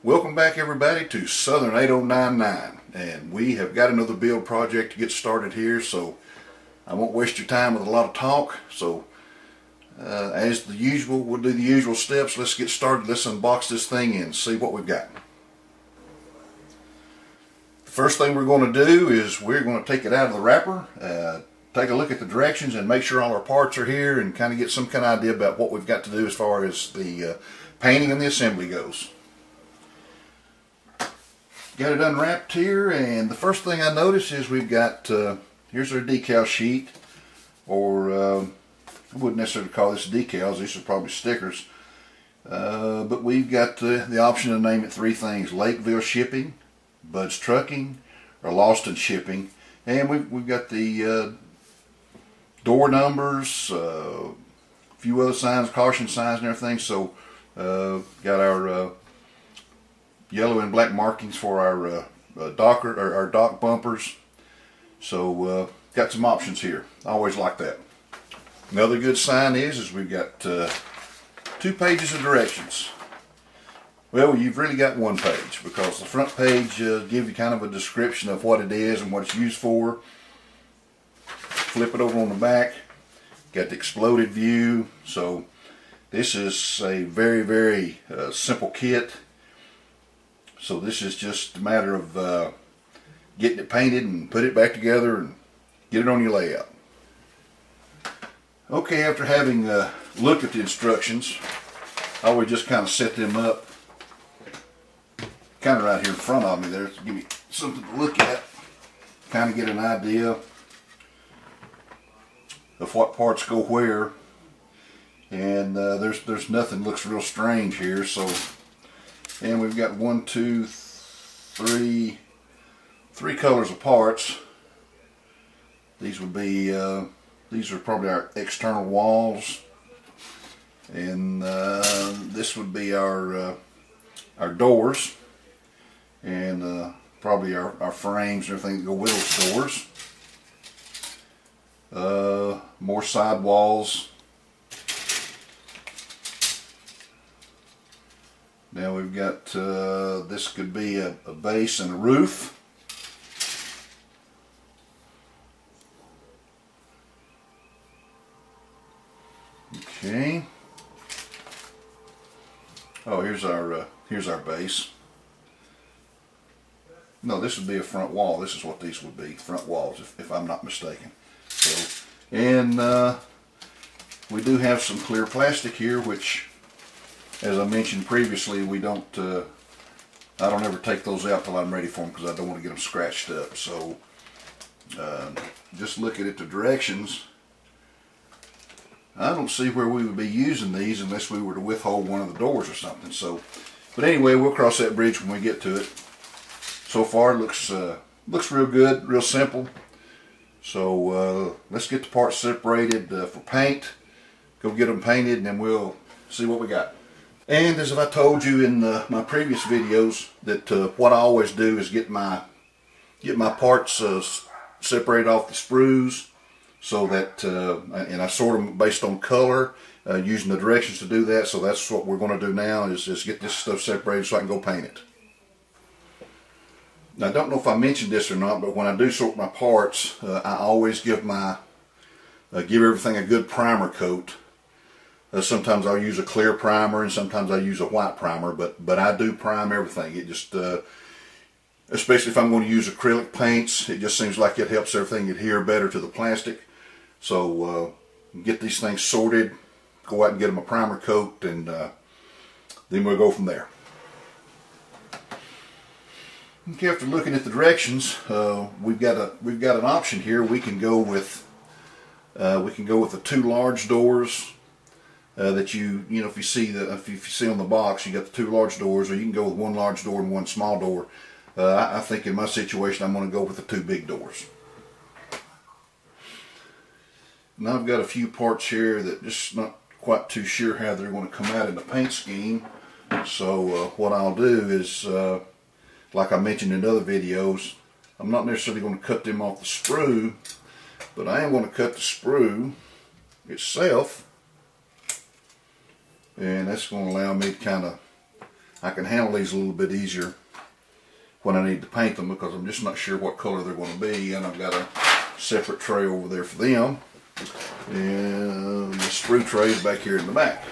Welcome back everybody to Southern 8099, and we have got another build project to get started here, so I won't waste your time with a lot of talk. So as the usual, we'll do the usual steps. Let's get started. Let's unbox this thing and see what we've got. The first thing we're going to do is we're going to take it out of the wrapper, take a look at the directions and make sure all our parts are here and kind of get some kind of idea about what we've got to do as far as the painting and the assembly goes. Got it unwrapped here, and the first thing I notice is we've got, here's our decal sheet, or I wouldn't necessarily call this decals, these are probably stickers, but we've got the option to name it three things: Lakeville Shipping, Bud's Trucking, or Lost in Shipping. And we've got the door numbers, a few other signs, caution signs and everything. So got our yellow and black markings for our dock bumpers. So got some options here. I always like that. Another good sign is we've got 2 pages of directions. Well, you've really got 1 page, because the front page gives you kind of a description of what it is and what it's used for. Flip it over on the back, got the exploded view. So this is a very, very simple kit. So this is just a matter of getting it painted and put it back together and get it on your layout. Okay, after having looked at the instructions, I would just kind of set them up kind of right here in front of me there to give me something to look at, kind of get an idea of what parts go where. And there's nothing looks real strange here. So, and we've got 1, 2, 3 colors of parts. These would be these are probably our external walls, and this would be our doors, and probably our frames and everything that go with those doors. More side walls. Now we've got, this could be a base and a roof. Okay. Oh, here's our base. No, this would be a front wall. This is what these would be, front walls, if I'm not mistaken. So, and we do have some clear plastic here, which, as I mentioned previously, we don't, I don't ever take those out till I'm ready for them, because I don't want to get them scratched up. So just looking at the directions, I don't see where we would be using these unless we were to withhold one of the doors or something. So, but anyway, we'll cross that bridge when we get to it. So far, it looks real good, real simple. So let's get the parts separated for paint. Go get them painted, and then we'll see what we got. And as I told you in my previous videos, that what I always do is get my parts separated off the sprues, so that and I sort them based on color, using the directions to do that. So that's what we're going to do now, is just get this stuff separated so I can go paint it. Now, I don't know if I mentioned this or not, but when I do sort my parts, I always give everything a good primer coat. Sometimes I'll use a clear primer, and sometimes I use a white primer, but I do prime everything. It just, especially if I'm going to use acrylic paints, it just seems like it helps everything adhere better to the plastic. So get these things sorted, go out and get them a primer coat, and then we'll go from there. Okay, after looking at the directions, we've got an option here. We can go with the 2 large doors. That you know, if you see on the box, you got the 2 large doors, or you can go with 1 large door and 1 small door. I think in my situation, I'm going to go with the 2 big doors. Now I've got a few parts here that just not quite too sure how they're going to come out in the paint scheme. So what I'll do is, like I mentioned in other videos, I'm not necessarily going to cut them off the sprue, but I am going to cut the sprue itself, and that's going to allow me to kind of I can handle these a little bit easier when I need to paint them, because I'm just not sure what color they're going to be, and I've got a separate tray over there for them, and the sprue tray is back here in the back.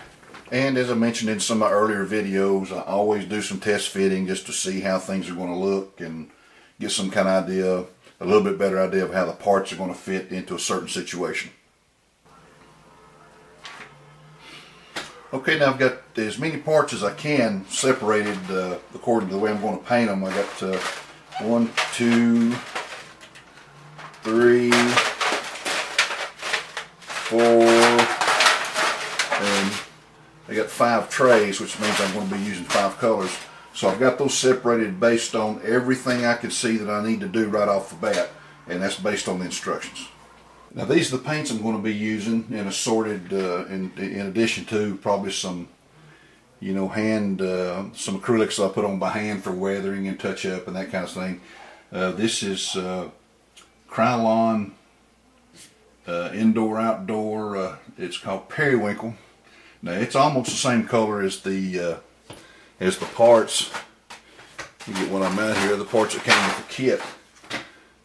And as I mentioned in some of my earlier videos, I always do some test fitting just to see how things are going to look and get some kind of idea, a little bit better idea of how the parts are going to fit into a certain situation. Okay, now I've got as many parts as I can separated according to the way I'm going to paint them. I got 1, 2, 3, 4, and I got 5 trays, which means I'm going to be using 5 colors. So I've got those separated based on everything I can see that I need to do right off the bat, and that's based on the instructions. Now these are the paints I'm going to be using, and assorted in addition to probably some, you know, some acrylics I'll put on by hand for weathering and touch up and that kind of thing. This is Krylon indoor outdoor. It's called Periwinkle. Now it's almost the same color as the parts. You get one of them out here. The parts that came with the kit.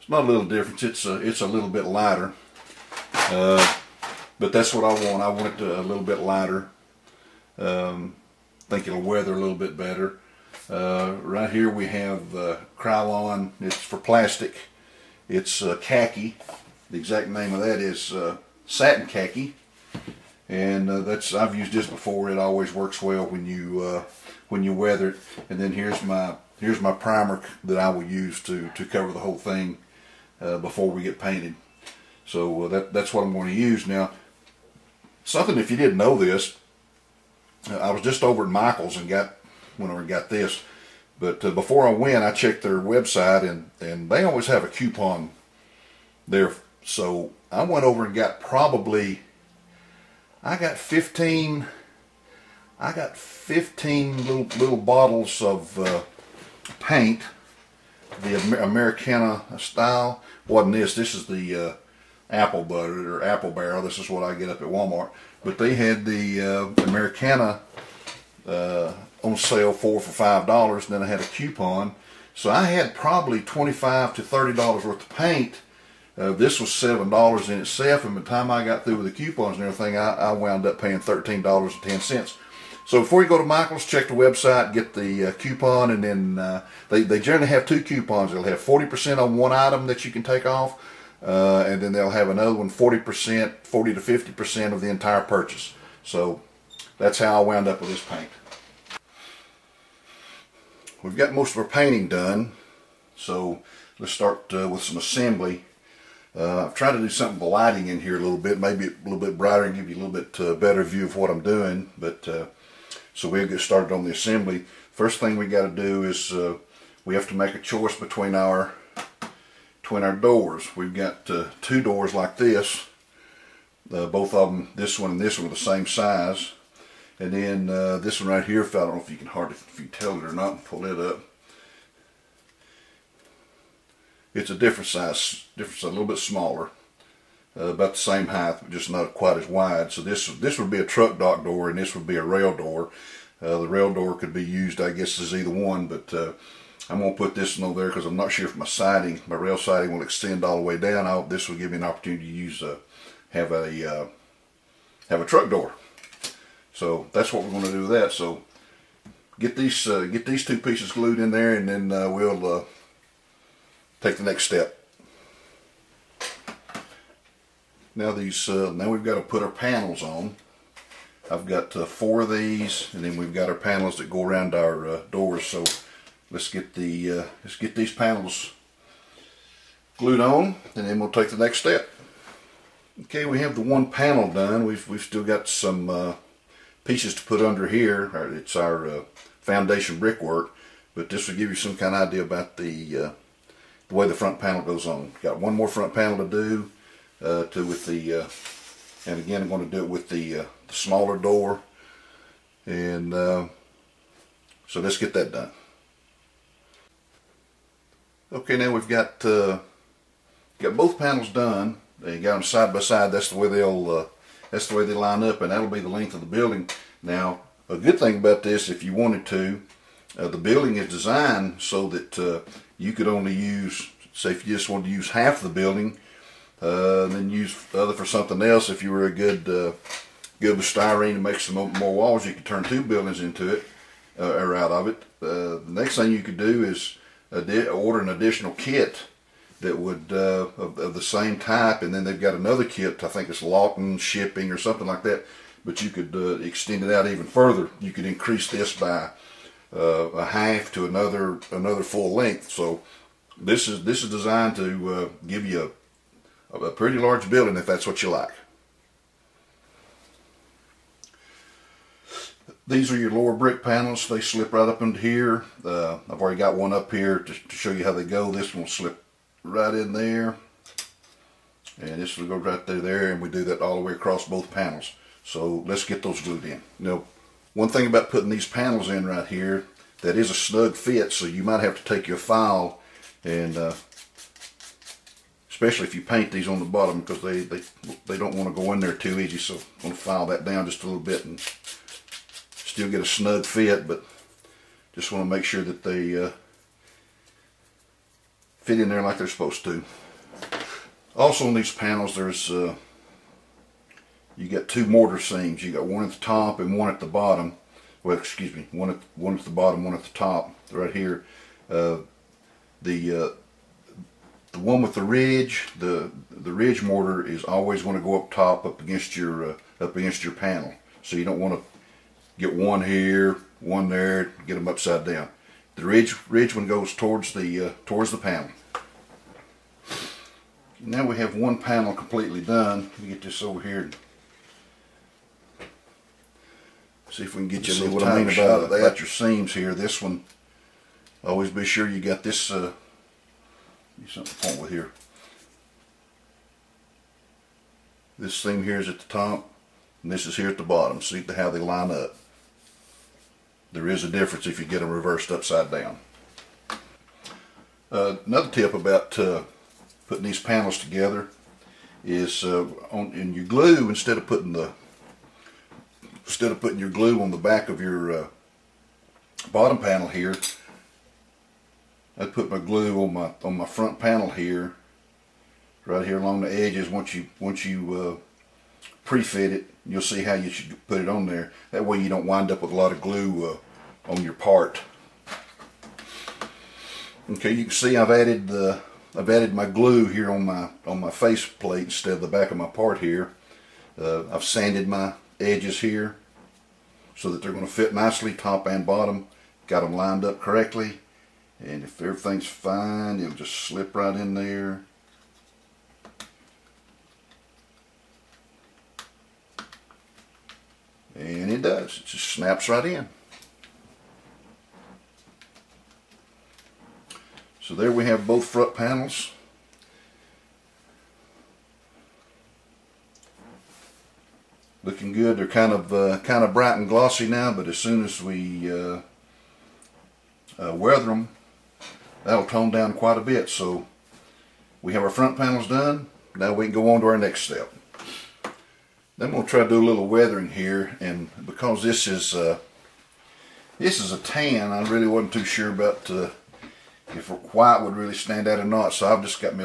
It's not a little difference. It's a little bit lighter. But that's what I want. I want it a little bit lighter. Think it'll weather a little bit better. Right here we have Krylon. It's for plastic. It's khaki. The exact name of that is satin khaki, and I've used this before. It always works well when you weather it. And then here's my primer that I will use to cover the whole thing before we get painted. So that's what I'm going to use. Now, something, if you didn't know this, I was just over at Michael's and got this, but before I went, I checked their website, and they always have a coupon there. So I went over and got I got 15 little bottles of paint, the Americana style. Wasn't this? This is the apple butter or apple barrel. This is what I get up at Walmart. But they had the Americana on sale for $5, and then I had a coupon. So I had probably $25 to $30 worth of paint. This was $7 in itself, and by the time I got through with the coupons and everything, I wound up paying $13.10. So before you go to Michael's, check the website, get the coupon, and then they generally have 2 coupons. They'll have 40% on one item that you can take off, and then they'll have another one, 40%, 40 to 50% of the entire purchase. So that's how I wound up with this paint. We've got most of our painting done, so let's start with some assembly. I've tried to do something with lighting in here a little bit, maybe a little bit brighter and give you a little bit better view of what I'm doing. But so we'll get started on the assembly. First thing we got to do is we have to make a choice between our doors. We've got 2 doors like this. Both of them, this one and this one, are the same size. And then this one right here, I don't know if you can tell it or not, pull it up. It's a different size, a little bit smaller, about the same height, but just not quite as wide. So this would be a truck dock door, and this would be a rail door. The rail door could be used, I guess, as either one, but I'm going to put this one over there because I'm not sure if my rail siding will extend all the way down. This will give me an opportunity to use have a truck door. So that's what we're going to do with that. So get these 2 pieces glued in there, and then we'll take the next step. Now now we've got to put our panels on. I've got 4 of these, and then we've got our panels that go around our doors. So let's get these panels glued on, and then we'll take the next step. Okay, we have the one panel done. We've still got some pieces to put under here. It's our foundation brickwork, but this will give you some kind of idea about the way the front panel goes on. Got one more front panel to do and again I'm going to do it with the smaller door, and so let's get that done. Okay, now we've got both panels done. They got them side by side. That's the way they line up, and that'll be the length of the building. Now, a good thing about this, if you wanted to, The building is designed so that you could only use, say if you just wanted to use half the building, then use the other for something else. If you were good with styrene to make some more walls, you could turn 2 buildings into it, or out of it. The next thing you could do is order an additional kit that would of the same type, and then they've got another kit, I think it's Lawton shipping or something like that, but you could extend it out even further. You could increase this by a half to another full length. So this is designed to give you a pretty large building if that's what you like. These are your lower brick panels. They slip right up into here. I've already got one up here to show you how they go. This one will slip right in there, and this will go right through there, and we do that all the way across both panels. So let's get those glued in. Now, one thing about putting these panels in right here, that is a snug fit, so you might have to take your file and especially if you paint these on the bottom, because they don't want to go in there too easy. So I'm going to file that down just a little bit and still get a snug fit, but just want to make sure that they fit in there like they're supposed to. Also on these panels, there's you got 2 mortar seams. You got one at the top and one at the bottom. Well, excuse me, one at the bottom, one at the top, right here. The one with the ridge ridge mortar is always going to go up top, up against your panel. So you don't want to get one here, one there, get them upside down. The ridge one goes towards the panel. Now we have one panel completely done. Let me get this over here. See if we can get you a little time shot about your seams here. This one, always be sure you got this. Something to point with here. This seam here is at the top, and this is here at the bottom. See how they line up. There is a difference if you get them reversed upside down. Another tip about putting these panels together is in your glue, instead of putting your glue on the back of your bottom panel here, I put my glue on my front panel here, right here along the edges. Once you pre-fit it, you'll see how you should put it on there. That way you don't wind up with a lot of glue on your part. Okay, you can see I've added my glue here on my face plate instead of the back of my part here. I've sanded my edges here so that they're going to fit nicely, top and bottom. Got them lined up correctly. And if everything's fine, it'll just slip right in there. And it does. It just snaps right in. So there we have both front panels. Looking good. They're kind of bright and glossy now, but as soon as we weather them, that'll tone down quite a bit. So we have our front panels done. Now we can go on to our next step. Then we'll try to do a little weathering here, and because this is a tan, I really wasn't too sure about if white would really stand out or not. So I've just got me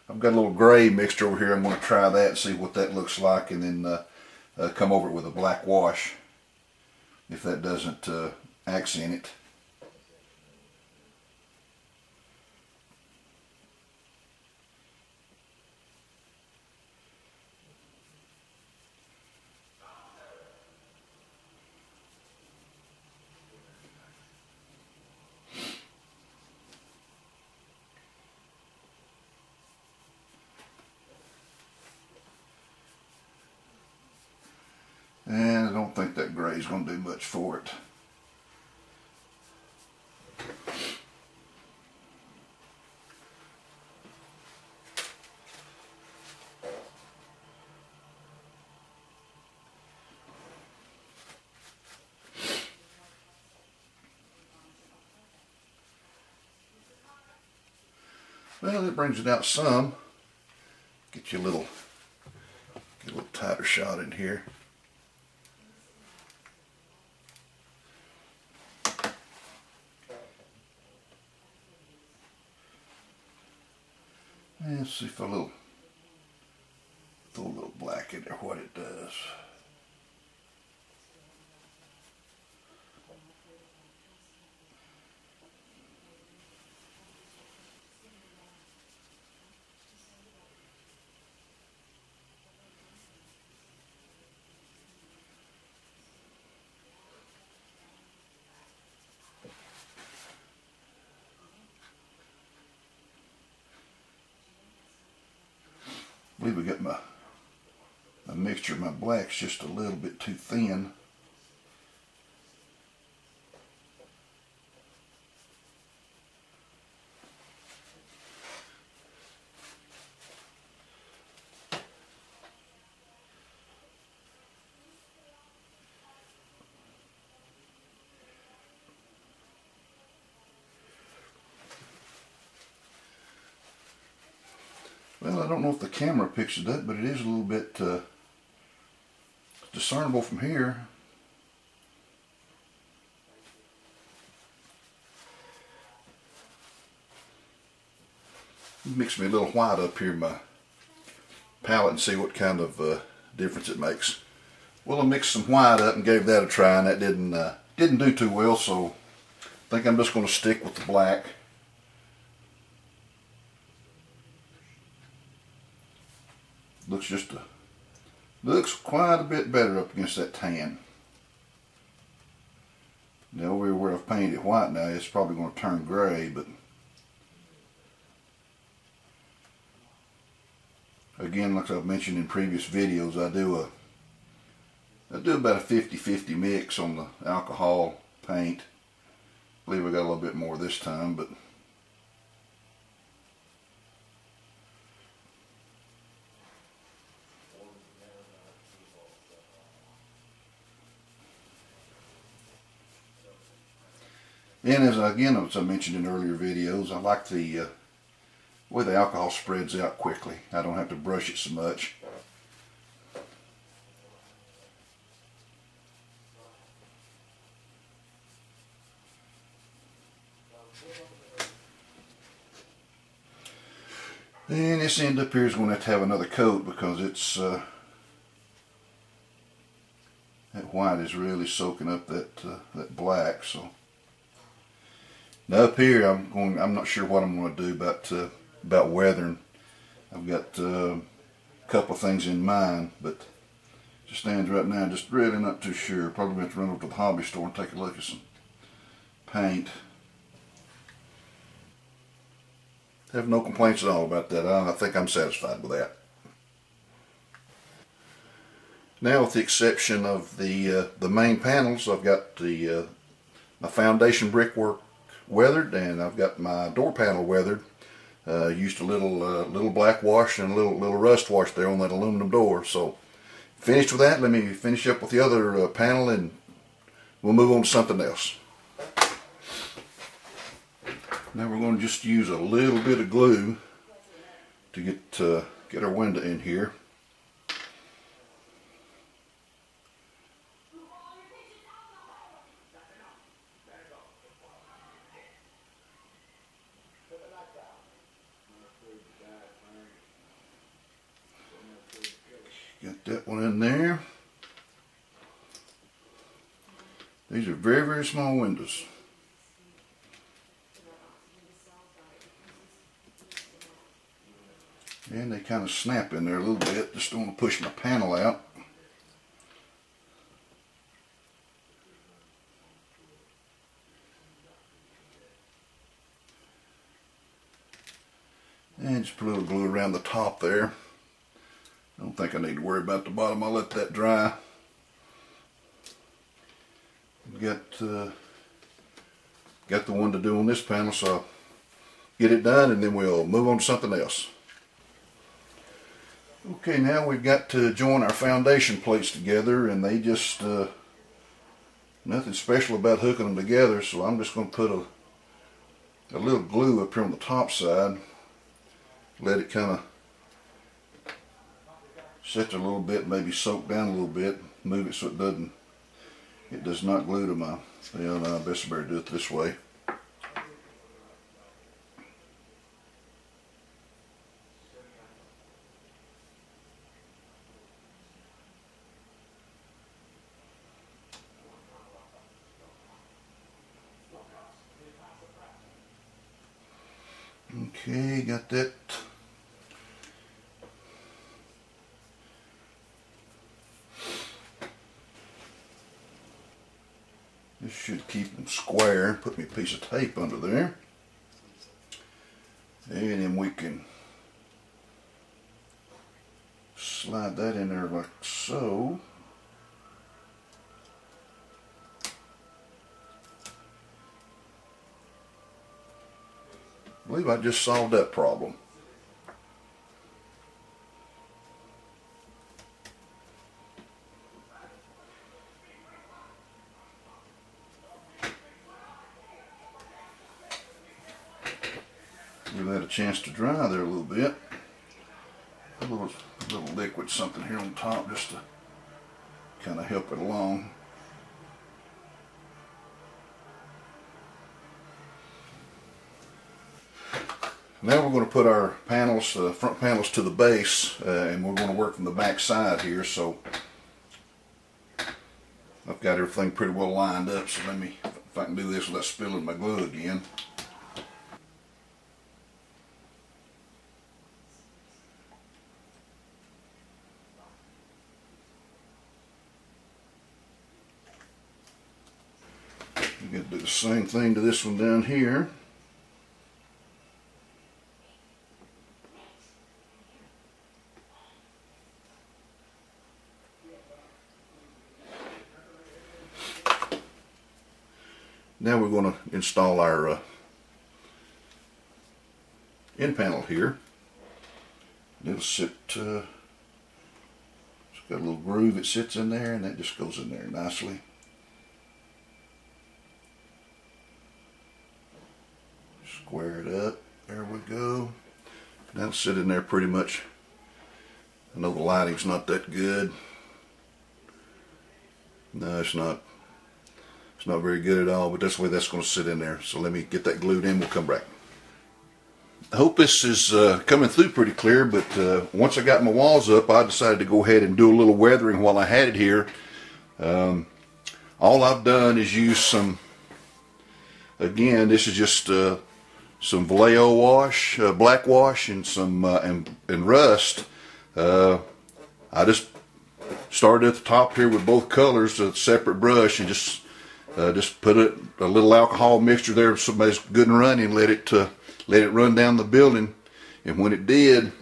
I've got a little gray mixture over here. I'm going to try that and see what that looks like, and then come over it with a black wash if that doesn't accent it. And I don't think that gray is going to do much for it. Well, it brings it out some. Get you a little tighter shot in here. Let's see if throw a little black in there, what it does. I believe we got my mixture of my blacks just a little bit too thin. Well, I don't know if the camera picks it up, but it is a little bit discernible from here. Mix me a little white up here in my palette and see what kind of difference it makes. Well, I mixed some white up and gave that a try, and that didn't do too well, so I think I'm just going to stick with the black. Looks quite a bit better up against that tan. Now over where I've painted it white now, it's probably going to turn gray, but again, like I've mentioned in previous videos, I do about a 50-50 mix on the alcohol paint. I believe I got a little bit more this time, but and as I mentioned in earlier videos, I like the way the alcohol spreads out quickly. I don't have to brush it so much. And this end up here is going to have another coat because it's that white is really soaking up that black. So now up here, I'm not sure what I'm going to do about weathering. I've got a couple of things in mind, but just stands right now, just really not too sure. Probably going to have to run over to the hobby store and take a look at some paint. I have no complaints at all about that. I think I'm satisfied with that. Now, with the exception of the main panels, I've got my foundation brickwork weathered, and I've got my door panel weathered. Used a little black wash and a little rust wash there on that aluminum door. So finished with that. Let me finish up with the other panel, and we'll move on to something else. Now we're going to just use a little bit of glue to get our window in here. Got that one in there. These are very, very small windows. And they kind of snap in there a little bit. Just don't want to push my panel out. And just put a little glue around the top there. I don't think I need to worry about the bottom. I'll let that dry. Got the one to do on this panel, so I'll get it done and then we'll move on to something else. Okay, now we've got to join our foundation plates together, and they just nothing special about hooking them together, so I'm just going to put a little glue up here on the top side, let it kind of set a little bit, maybe soak down a little bit, move it so it does not glue to my, well, no, I best better do it this way. Okay, got that. This should keep them square. Put me a piece of tape under there. And then we can slide that in there like so. I believe I just solved that problem. Give that a chance to dry there a little bit. A little liquid something here on top just to kind of help it along. Now we're going to put our panels, front panels to the base, and we're going to work from the back side here. So I've got everything pretty well lined up, so let me, if I can do this without spilling my glue again. I'm going to do the same thing to this one down here. Now we're going to install our end panel here. It'll sit, it's got a little groove that sits in there, and that just goes in there nicely. Square it up, there we go. That'll sit in there pretty much. I know the lighting's not that good. No, it's not. It's not very good at all, but that's the way that's going to sit in there. So let me get that glued in, we'll come back. I hope this is coming through pretty clear, but once I got my walls up, I decided to go ahead and do a little weathering while I had it here. All I've done is use some, again, this is just some Vallejo wash, black wash, and some and rust. I just started at the top here with both colors, a separate brush, and just put a little alcohol mixture there, somebody's good and running, let it run down the building. And when it did,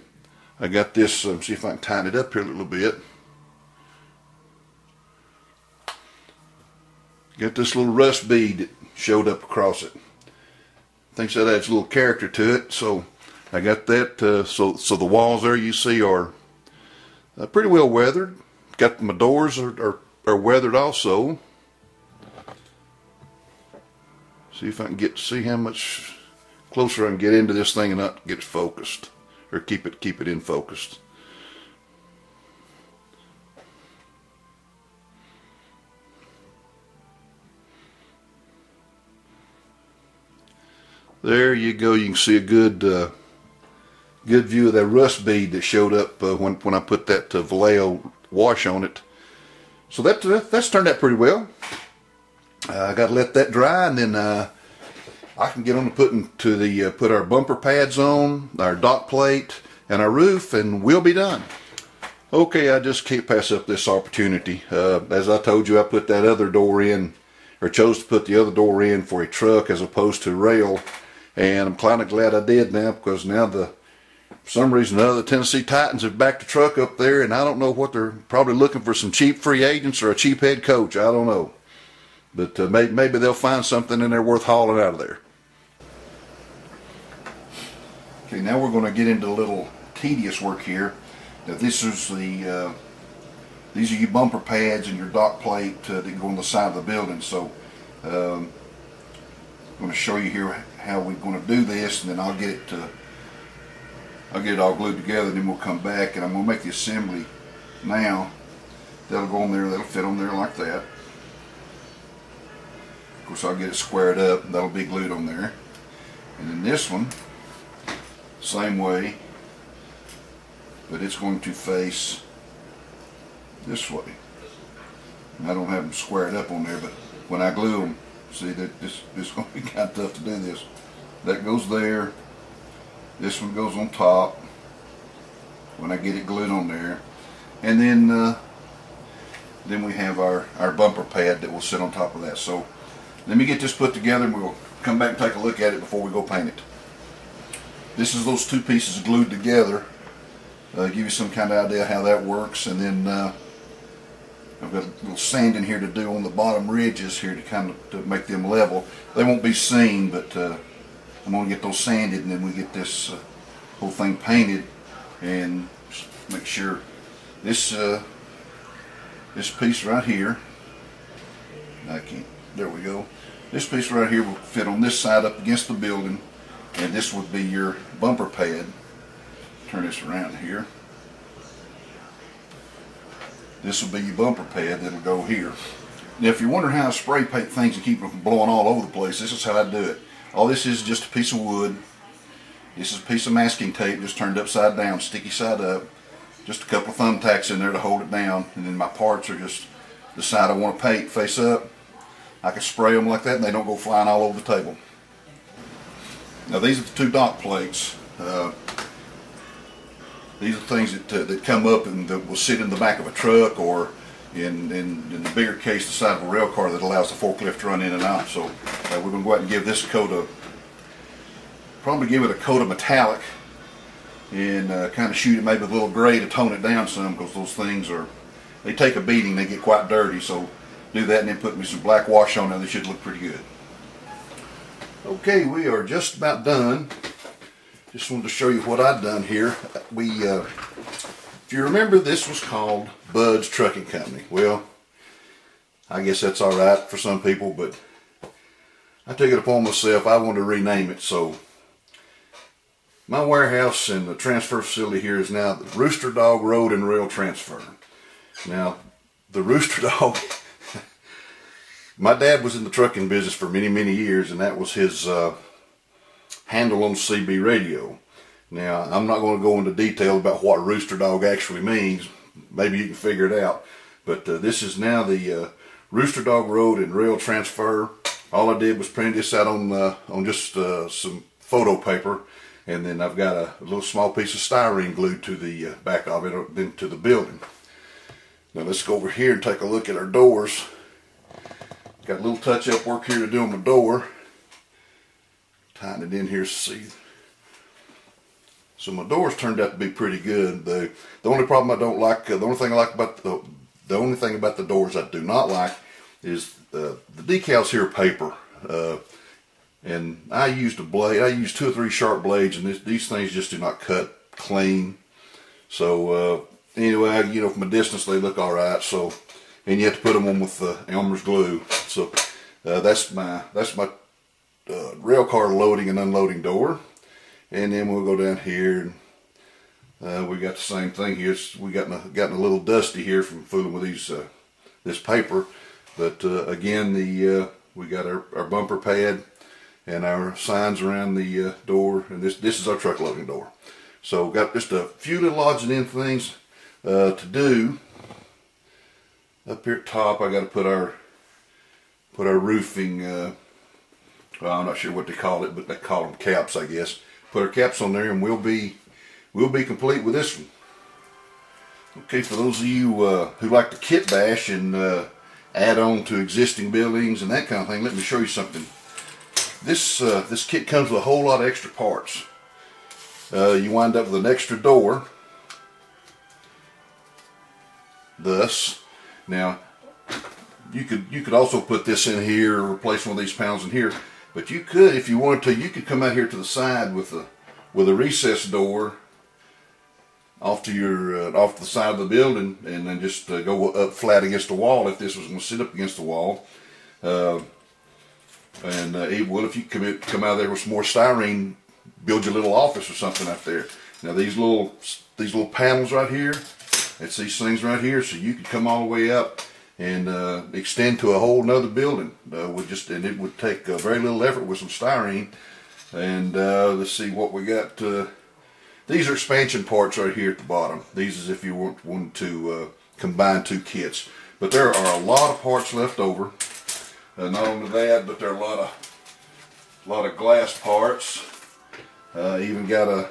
I got this, see if I can tighten it up here a little bit. Got this little rust bead that showed up across it. I think that adds a little character to it. So I got that, so the walls there you see are pretty well weathered. Got my doors are weathered also. See if I can see how much closer I can get into this thing and not get it focused, or keep it in focused. There you go. You can see a good view of that rust bead that showed up when I put that Vallejo wash on it. So that's turned out pretty well. I got to let that dry, and then I can get on to put our bumper pads on, our dock plate, and our roof, and we'll be done. Okay, I just can't pass up this opportunity. As I told you, I put that other door in, or chose to put the other door in for a truck as opposed to rail, and I'm kind of glad I did now, because now for some reason the other Tennessee Titans have backed the truck up there, and I don't know what they're probably looking for, some cheap free agents or a cheap head coach. I don't know. But maybe they'll find something in there worth hauling out of there. Okay, now we're going to get into a little tedious work here. Now this is these are your bumper pads and your dock plate that go on the side of the building. So I'm going to show you here how we're going to do this, and then I'll get it all glued together, and then we'll come back, and I'm going to make the assembly now. That'll go on there. That'll fit on there like that. Of course, I'll get it squared up, and that'll be glued on there. And then this one, same way, but it's going to face this way. And I don't have them squared up on there, but when I glue them, see that this is going to be kind of tough to do this. That goes there, This one goes on top when I get it glued on there. And then we have our bumper pad that will sit on top of that. So let me get this put together and we'll come back and take a look at it before we go paint it. This is those two pieces glued together. Give you some kind of idea how that works. And then I've got a little sand in here to do on the bottom ridges here to kind of to make them level. They won't be seen, but I'm going to get those sanded, and then we get this whole thing painted and make sure this this piece right here, there we go. This piece right here will fit on this side up against the building, and this would be your bumper pad. Turn this around here. This will be your bumper pad that'll go here. Now if you're wondering how I spray paint things and keep them from blowing all over the place, this is how I do it. All this is just a piece of wood. This is a piece of masking tape just turned upside down, sticky side up. Just a couple of thumbtacks in there to hold it down, and then my parts are just the side I want to paint face up. I can spray them like that and they don't go flying all over the table. Now these are the two dock plates. These are things that come up and that will sit in the back of a truck, or in the bigger case the side of a rail car that allows the forklift to run in and out. So we're going to go out and give this a coat of, probably give it a coat of metallic, and kind of shoot it maybe with a little gray to tone it down some, because those things they take a beating, they get quite dirty. So do that and then put me some black wash on it, they should look pretty good. Okay, we are just about done. Just wanted to show you what I've done here. If you remember, this was called Bud's Trucking Company. Well, I guess that's alright for some people, but I took it upon myself. I wanted to rename it. So my warehouse and the transfer facility here is now the Rooster Dog Road and Rail Transfer. Now, the Rooster Dog, my dad was in the trucking business for many, many years, and that was his handle on CB radio. Now, I'm not going to go into detail about what Rooster Dog actually means. Maybe you can figure it out. But this is now the Rooster Dog Road and Rail Transfer. All I did was print this out on just some photo paper, and then I've got a little small piece of styrene glued to the back of it, then to the building. Now let's go over here and take a look at our doors. Got a little touch-up work here to do on my door. Tighten it in here to see. So my doors turned out to be pretty good. The only problem I don't like, the only thing I like about the only thing about the doors I do not like is the decals here are paper. And I used a blade. I used 2 or 3 sharp blades, and these things just do not cut clean. So anyway, you know, from a distance they look all right. So, and you have to put them on with Elmer's glue. So that's my rail car loading and unloading door. And then we'll go down here, and we got the same thing here. We gotten a little dusty here from fooling with these this paper. But again, we got our bumper pad and our signs around the door, and this is our truck loading door. So got just a few little odds and ends things to do. Up here at top, I got to put our roofing. Well, I'm not sure what they call it, but they call them caps, I guess. Put our caps on there, and we'll be complete with this one. Okay, for those of you who like to kit bash and add on to existing buildings and that kind of thing, let me show you something. This kit comes with a whole lot of extra parts. You wind up with an extra door. Thus, now you could also put this in here or replace one of these panels in here. But you could, if you wanted to, you could come out here to the side with a recessed door off to the side of the building, and then just go up flat against the wall if this was going to sit up against the wall. Well, if you come out there with some more styrene, build your little office or something out there. Now these little panels right here, it's these things right here, so you could come all the way up and extend to a whole nother building. And it would take very little effort with some styrene. And let's see what we got. These are expansion parts right here at the bottom. These is if you want to combine 2 kits. But there are a lot of parts left over. Not only that, but there are a lot of glass parts. Even got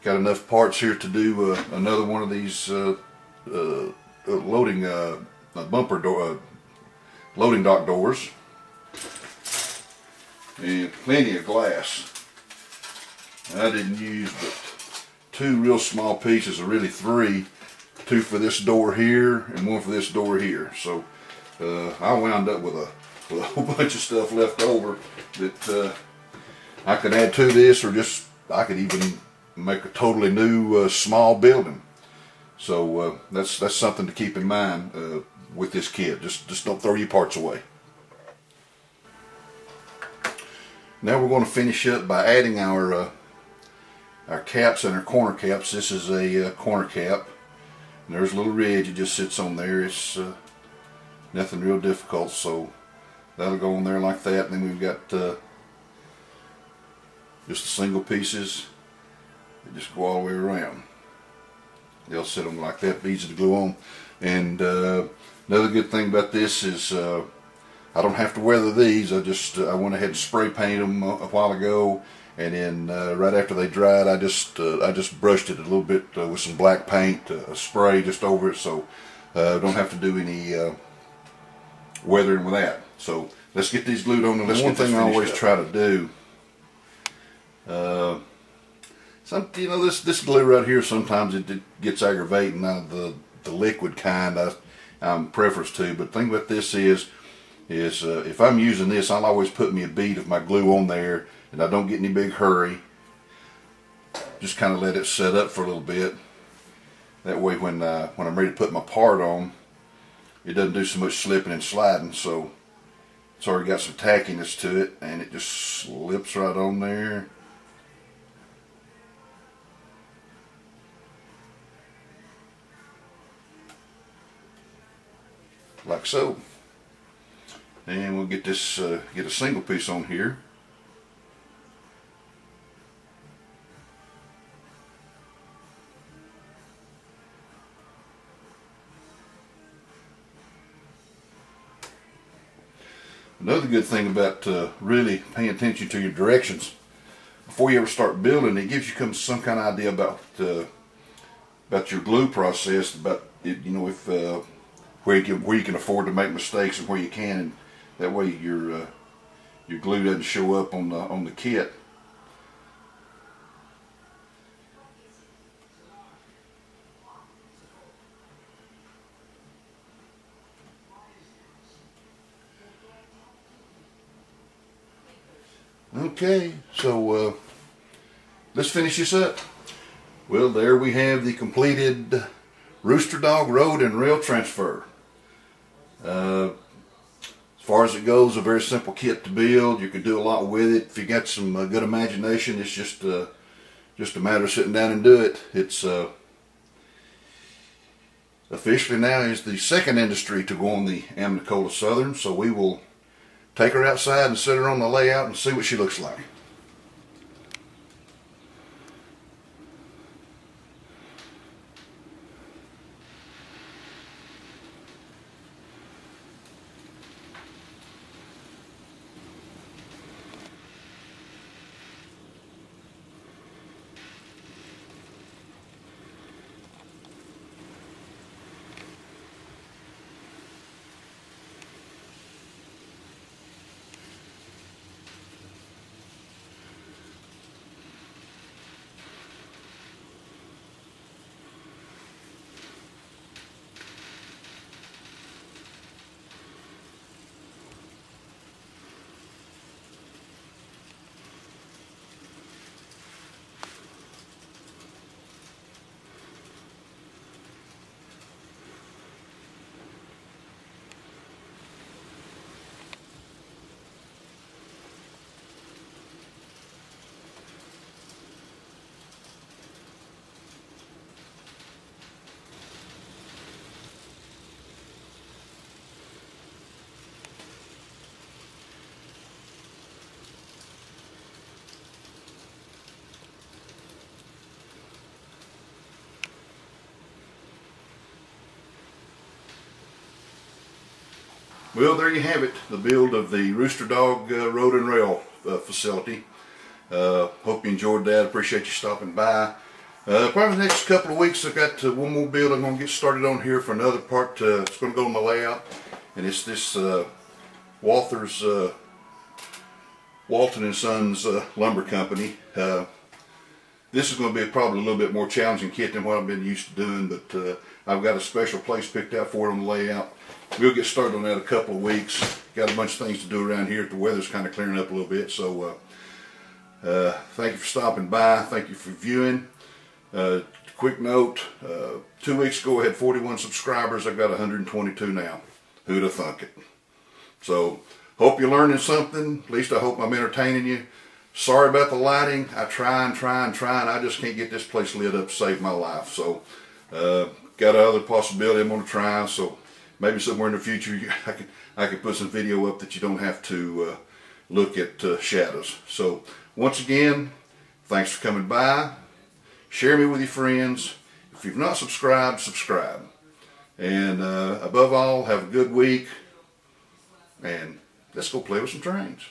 enough parts here to do another one of these loading bumper door, loading dock doors, and plenty of glass. I didn't use but 2 real small pieces, or really 3. 2 for this door here and 1 for this door here. So I wound up with a whole bunch of stuff left over that I could add to this, or just I could even make a totally new small building. So that's something to keep in mind with this kit. Just don't throw your parts away. Now we're going to finish up by adding our caps and our corner caps. This is a corner cap. And there's a little ridge, it just sits on there. It's nothing real difficult, so that'll go on there like that. And then we've got just the single pieces that just go all the way around. They'll sit on like that, easy to glue on. And another good thing about this is I don't have to weather these. I went ahead and spray painted them a while ago, and then right after they dried, I just brushed it a little bit with some black paint, a spray just over it, so don't have to do any weathering with that. So let's get these glued on, and let's get this finished up. One thing I always try to do, this glue right here, sometimes it gets aggravating. The liquid kind I'm preference to, but the thing about this is if I'm using this, I'll always put me a bead of my glue on there, and I don't get any big hurry. Just kind of let it set up for a little bit. That way when I'm ready to put my part on, it doesn't do so much slipping and sliding. So it's already got some tackiness to it, and it just slips right on there. Like so. And we'll get this get a single piece on here. Another good thing about really paying attention to your directions before you ever start building, it gives you some kind of idea about your glue process, about if where you can afford to make mistakes and where you can, and that way your glue doesn't show up on the kit. Okay, so let's finish this up. Well, there we have the completed Rooster Dog Road and Rail Transfer. As far as it goes, a very simple kit to build. You can do a lot with it if you got some good imagination. It's just a matter of sitting down and do it. It's officially now is the second industry to go on the Amnicola Southern, so we will take her outside and set her on the layout and see what she looks like. Well, there you have it, the build of the Rooster Dog Road and Rail facility. Hope you enjoyed that. Appreciate you stopping by. Probably the next couple of weeks I've got one more build I'm going to get started on here for another part. It's going to go on my layout, and it's this Walthers Walton & Sons lumber company. This is going to be probably a little bit more challenging kit than what I've been used to doing, but I've got a special place picked out for it on the layout. We'll get started on that in a couple of weeks. Got a bunch of things to do around here. The weather's kind of clearing up a little bit, so thank you for stopping by. Thank you for viewing. Quick note, 2 weeks ago I had 41 subscribers. I've got 122 now. Who'd have thunk it? So, hope you're learning something. At least I hope I'm entertaining you. Sorry about the lighting. I try and I just can't get this place lit up to save my life. So, got another possibility I'm going to try. So, maybe somewhere in the future I can put some video up that you don't have to look at shadows. So, once again, thanks for coming by. Share me with your friends. If you've not subscribed, subscribe. And above all, have a good week. And let's go play with some trains.